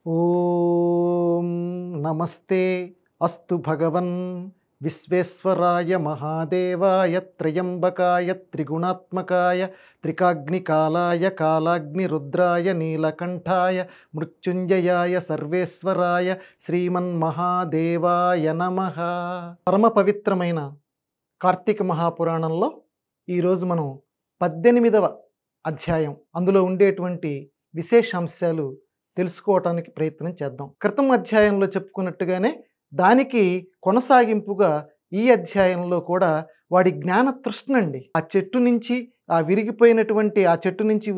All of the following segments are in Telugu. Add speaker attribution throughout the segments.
Speaker 1: ఓం నమస్తే అస్తు భగవన్ విశ్వేశ్వరాయ మహాదేవాయ త్రయంబకాయ త్రిగుణాత్మకాయ త్రికాగ్నికాలాయ కాలాగ్నిరుద్రాయ నీలకంఠాయ మృత్యుంజయాయ సర్వేశ్వరాయ శ్రీమన్మహాదేవాయ నమః. పరమ పవిత్రమైన కార్తీక మహాపురాణంలో ఈరోజు మనం 18వ అధ్యాయం అందులో ఉండేటువంటి విశేషాంశాలు తెలుసుకోవటానికి ప్రయత్నం చేద్దాం. క్రితం అధ్యాయంలో చెప్పుకున్నట్టుగానే దానికి కొనసాగింపుగా ఈ అధ్యాయంలో కూడా వాడి జ్ఞాన తృష్ణ అండి. ఆ చెట్టు నుంచి ఆ విరిగిపోయినటువంటి ఆ చెట్టు నుంచి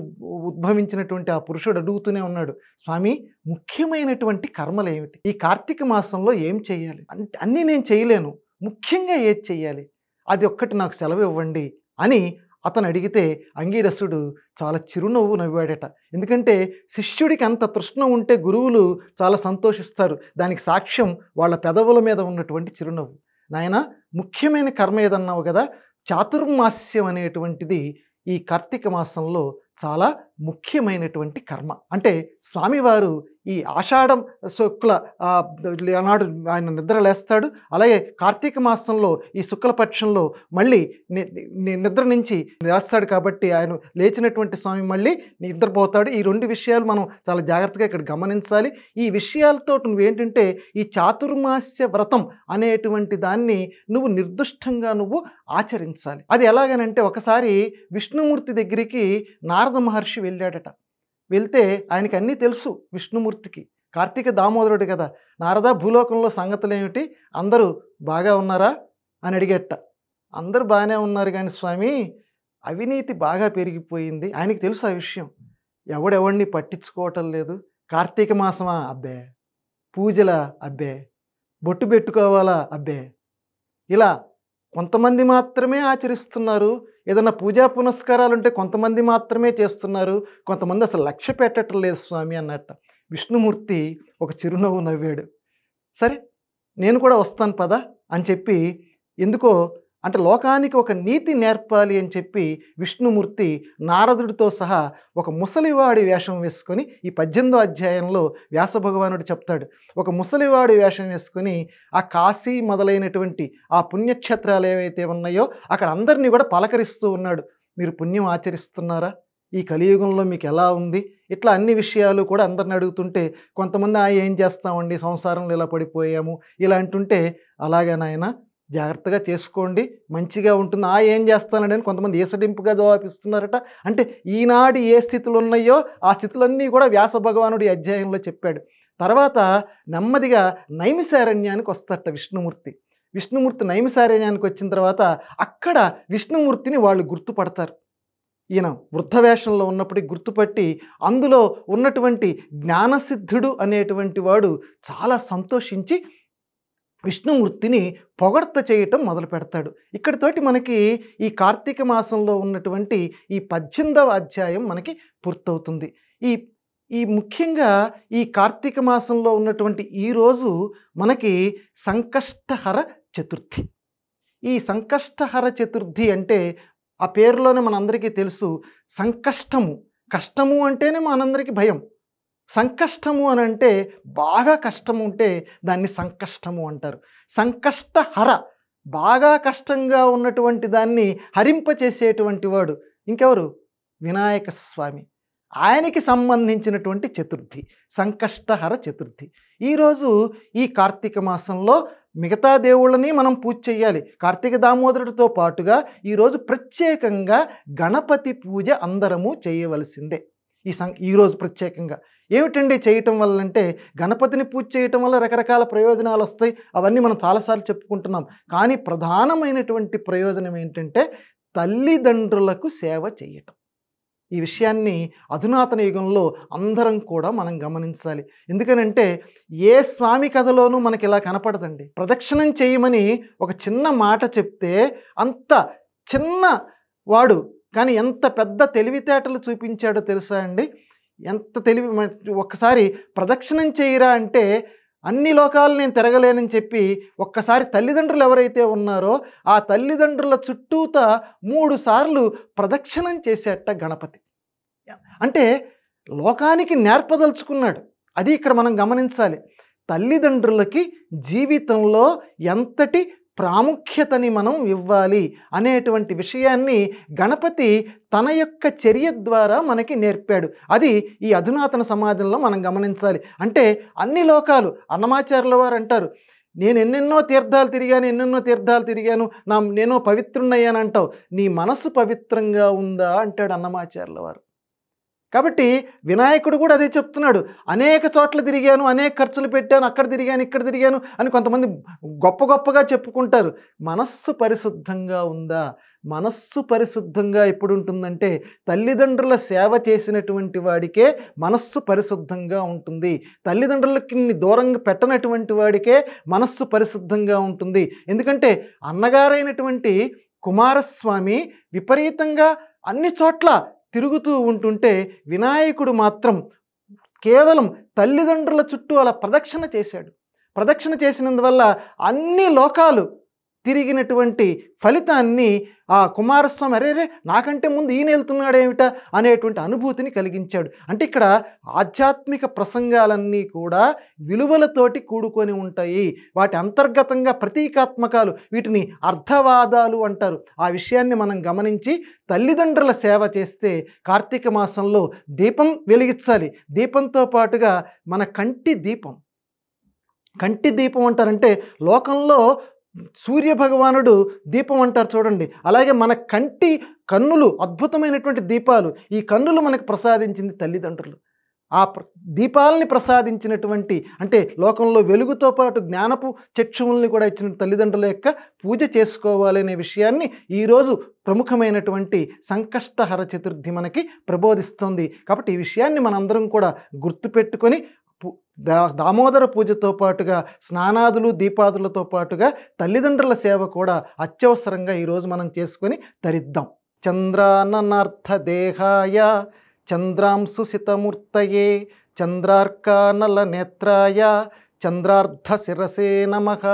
Speaker 1: ఉద్భవించినటువంటి ఆ పురుషుడు అడుగుతూనే ఉన్నాడు, స్వామి ముఖ్యమైనటువంటి కర్మలు ఏమిటి? ఈ కార్తీక మాసంలో ఏం చేయాలి? అంటే అన్నీ నేను చేయలేను, ముఖ్యంగా ఏది చెయ్యాలి? అది ఒక్కటి నాకు సెలవు ఇవ్వండి అని అతను అడిగితే అంగీరసుడు చాలా చిరునవ్వు నవ్వాడట. ఎందుకంటే శిష్యుడికి అంత తృష్ణ ఉంటే గురువులు చాలా సంతోషిస్తారు. దానికి సాక్ష్యం వాళ్ళ పెదవుల మీద ఉన్నటువంటి చిరునవ్వు. నాయన ముఖ్యమైన కర్మ ఏదన్నావు కదా, చాతుర్మాస్యం అనేటువంటిది ఈ కార్తీక మాసంలో చాలా ముఖ్యమైనటువంటి కర్మ. అంటే స్వామివారు ఈ ఆషాఢం శుక్ల నాడు ఆయన నిద్ర లేస్తాడు. అలాగే కార్తీక మాసంలో ఈ శుక్లపక్షంలో మళ్ళీ నిద్ర నుంచి లేస్తాడు. కాబట్టి ఆయన లేచినటువంటి స్వామి మళ్ళీ నిద్రపోతాడు. ఈ రెండు విషయాలు మనం చాలా జాగ్రత్తగా ఇక్కడ గమనించాలి. ఈ విషయాలతో నువ్వేంటంటే ఈ చాతుర్మాస్య వ్రతం అనేటువంటి దాన్ని నువ్వు నిర్దుష్టంగా నువ్వు ఆచరించాలి. అది ఎలాగనంటే ఒకసారి విష్ణుమూర్తి దగ్గరికి నారద మహర్షి వెళ్ళాడట. వెళ్తే ఆయనకి అన్నీ తెలుసు. విష్ణుమూర్తికి కార్తీక దామోదరుడు కదా. నారద భూలోకంలో సంగతులు ఏమిటి, అందరూ బాగా ఉన్నారా అని అడిగేట. అందరూ బాగానే ఉన్నారు కానీ స్వామి అవినీతి బాగా పెరిగిపోయింది. ఆయనకి తెలుసు ఆ విషయం. ఎవడెవడిని పట్టించుకోవటం లేదు. కార్తీక మాసమా అబ్బే, పూజలా అబ్బే, బొట్టు పెట్టుకోవాలా అబ్బే, ఇలా కొంతమంది మాత్రమే ఆచరిస్తున్నారు. ఏదైనా పూజా పునస్కారాలు ఉంటే కొంతమంది మాత్రమే చేస్తున్నారు, కొంతమంది అసలు లక్ష్య పెట్టడం లేదు స్వామి అన్నట్ట. విష్ణుమూర్తి ఒక చిరునవ్వు నవ్వాడు. సరే నేను కూడా వస్తాను పద అని చెప్పి, ఎందుకో అంటే లోకానికి ఒక నీతి నేర్పాలి అని చెప్పి విష్ణుమూర్తి నారదుడితో సహా ఒక ముసలివాడి వేషం వేసుకొని, ఈ 18వ అధ్యాయంలో వ్యాస భగవానుడు చెప్తాడు, ఒక ముసలివాడి వేషం వేసుకొని ఆ కాశీ మొదలైనటువంటి ఆ పుణ్యక్షేత్రాలు ఏవైతే ఉన్నాయో అక్కడ అందరినీ కూడా పలకరిస్తూ ఉన్నాడు. మీరు పుణ్యం ఆచరిస్తున్నారా? ఈ కలియుగంలో మీకు ఎలా ఉంది? ఇట్లా అన్ని విషయాలు కూడా అందరిని అడుగుతుంటే కొంతమంది ఏం చేస్తామండి, సంసారంలో ఇలా పడిపోయాము ఇలా అంటుంటే, అలాగే నాయన జాగ్రత్తగా చేసుకోండి, మంచిగా ఉంటుంది. ఏం చేస్తానండి అని కొంతమంది ఏసడింపుగా జవాబిస్తున్నారట. అంటే ఈనాడు ఏ స్థితులు ఉన్నాయో ఆ స్థితులన్నీ కూడా వ్యాస భగవానుడు ఈ అధ్యాయంలో చెప్పాడు. తర్వాత నెమ్మదిగా నైమిసారణ్యానికి వస్తారట విష్ణుమూర్తి. విష్ణుమూర్తి నైమిసారణ్యానికి వచ్చిన తర్వాత అక్కడ విష్ణుమూర్తిని వాళ్ళు గుర్తుపడతారు. ఈయన వృద్ధవేషంలో ఉన్నప్పటికీ గుర్తుపట్టి అందులో ఉన్నటువంటి జ్ఞానసిద్ధుడు అనేటువంటి వాడు చాలా సంతోషించి విష్ణుమూర్తిని పొగడ్త చేయటం మొదలు పెడతాడు. ఇక్కడితోటి మనకి ఈ కార్తీక మాసంలో ఉన్నటువంటి ఈ 18వ అధ్యాయం మనకి పూర్తవుతుంది. ఈ ముఖ్యంగా ఈ కార్తీక మాసంలో ఉన్నటువంటి ఈరోజు మనకి సంకష్టహర చతుర్థి. ఈ సంకష్టహర చతుర్థి అంటే ఆ పేరులోనే మనందరికీ తెలుసు, సంకష్టము. కష్టము అంటేనే మనందరికీ భయం. సంకష్టము అని అంటే బాగా కష్టం ఉంటే దాన్ని సంకష్టము అంటారు. సంకష్టహర, బాగా కష్టంగా ఉన్నటువంటి దాన్ని హరింపచేసేటువంటి వాడు ఇంకెవరు? వినాయక స్వామి. ఆయనకి సంబంధించినటువంటి చతుర్థి సంకష్టహర చతుర్థి. ఈరోజు ఈ కార్తీక మాసంలో మిగతా దేవుళ్ళని మనం పూజ చేయాలి. కార్తీక దామోదరుడితో పాటుగా ఈరోజు ప్రత్యేకంగా గణపతి పూజ అందరము చేయవలసిందే. ఈరోజు ప్రత్యేకంగా ఏమిటండి చేయటం వల్ల అంటే, గణపతిని పూజ చేయటం వల్ల రకరకాల ప్రయోజనాలు వస్తాయి. అవన్నీ మనం చాలాసార్లు చెప్పుకుంటున్నాం. కానీ ప్రధానమైనటువంటి ప్రయోజనం ఏంటంటే తల్లిదండ్రులకు సేవ చేయటం. ఈ విషయాన్ని అధునాతన యుగంలో అందరం కూడా మనం గమనించాలి. ఎందుకనంటే ఏ స్వామి కథలోనూ మనకి ఇలా కనపడదండి. ప్రదక్షిణం చేయమని ఒక చిన్న మాట చెప్తే అంత చిన్న వాడు కానీ ఎంత పెద్ద తెలివితేటలు చూపించాడో తెలుసా అండి? ఎంత తెలివి! ఒక్కసారి ప్రదక్షిణం చేయరా అంటే అన్ని లోకాలు నేను తిరగలేనని చెప్పి ఒక్కసారి తల్లిదండ్రులు ఎవరైతే ఉన్నారో ఆ తల్లిదండ్రుల చుట్టూత 3 సార్లు ప్రదక్షిణం చేసేట గణపతి. అంటే లోకానికి నేర్పదలుచుకున్నాడు. అది ఇక్కడ మనం గమనించాలి. తల్లిదండ్రులకి జీవితంలో ఎంతటి ప్రాముఖ్యతని మనం ఇవ్వాలి అనేటువంటి విషయాన్ని గణపతి తన యొక్క చర్య ద్వారా మనకి నేర్పాడు. అది ఈ అధునాతన సమాజంలో మనం గమనించాలి. అంటే అన్ని లోకాలు అన్నమాచార్యుల వారు అంటారు, నేను ఎన్నెన్నో తీర్థాలు తిరిగాను, నేను పవిత్రున్నయ్యాను అంటావు, నీ మనసు పవిత్రంగా ఉందా అంటాడు అన్నమాచార్యుల వారు. కాబట్టి వినాయకుడు కూడా అదే చెప్తున్నాడు. అనేక చోట్ల తిరిగాను, అనేక ఖర్చులు పెట్టాను, అక్కడ తిరిగాను, ఇక్కడ తిరిగాను అని కొంతమంది గొప్పగా చెప్పుకుంటారు. మనస్సు పరిశుద్ధంగా ఉందా? మనస్సు పరిశుద్ధంగా ఎప్పుడు ఉంటుందంటే తల్లిదండ్రుల సేవ చేసినటువంటి వాడికే మనస్సు పరిశుద్ధంగా ఉంటుంది. తల్లిదండ్రులకి దూరంగా పెట్టనటువంటి వాడికే మనస్సు పరిశుద్ధంగా ఉంటుంది. ఎందుకంటే అన్నగారైనటువంటి కుమారస్వామి విపరీతంగా అన్ని చోట్ల తిరుగుతూ ఉంటుంటే వినాయకుడు మాత్రం కేవలం తల్లిదండ్రుల చుట్టూ అలా ప్రదక్షిణ చేశాడు. ప్రదక్షిణ చేసినందువల్ల అన్ని లోకాలు తిరిగినటువంటి ఫలితాన్ని ఆ కుమారస్వామి అరేరే నాకంటే ముందు ఈయన వెళ్తున్నాడేమిటా అనేటువంటి అనుభూతిని కలిగించాడు. అంటే ఇక్కడ ఆధ్యాత్మిక ప్రసంగాలన్నీ కూడా విలువలతోటి కూడుకొని ఉంటాయి. వాటి అంతర్గతంగా ప్రతీకాత్మకాలు, వీటిని అర్థవాదాలు అంటారు. ఆ విషయాన్ని మనం గమనించి తల్లిదండ్రుల సేవ చేస్తే కార్తీక మాసంలో దీపం వెలిగించాలి. దీపంతో పాటుగా మన కంటి దీపం అంటారంటే లోకంలో సూర్యభగవానుడు దీపం అంటారు చూడండి. అలాగే మన కన్నులు అద్భుతమైనటువంటి దీపాలు. ఈ కన్నులు మనకు ప్రసాదించింది తల్లిదండ్రులు. ఆ దీపాలని ప్రసాదించినటువంటి, అంటే లోకంలో వెలుగుతో పాటు జ్ఞానపు చక్షువుల్ని కూడా ఇచ్చిన తల్లిదండ్రుల యొక్క పూజ చేసుకోవాలనే విషయాన్ని ఈరోజు ప్రముఖమైనటువంటి సంకష్టహర చతుర్థి మనకి ప్రబోధిస్తుంది. కాబట్టి ఈ విషయాన్ని మనందరం కూడా గుర్తుపెట్టుకొని దామోదర పూజతో పాటుగా స్నానాదులు దీపాదులతో పాటుగా తల్లిదండ్రుల సేవ కూడా అత్యవసరంగా ఈరోజు మనం చేసుకొని తరిద్దాం. చంద్రాననార్థ దేహాయ చంద్రాంశు సితమూర్తయే చంద్రార్కానల నేత్రాయ చంద్రార్ధ శిరసే నమః.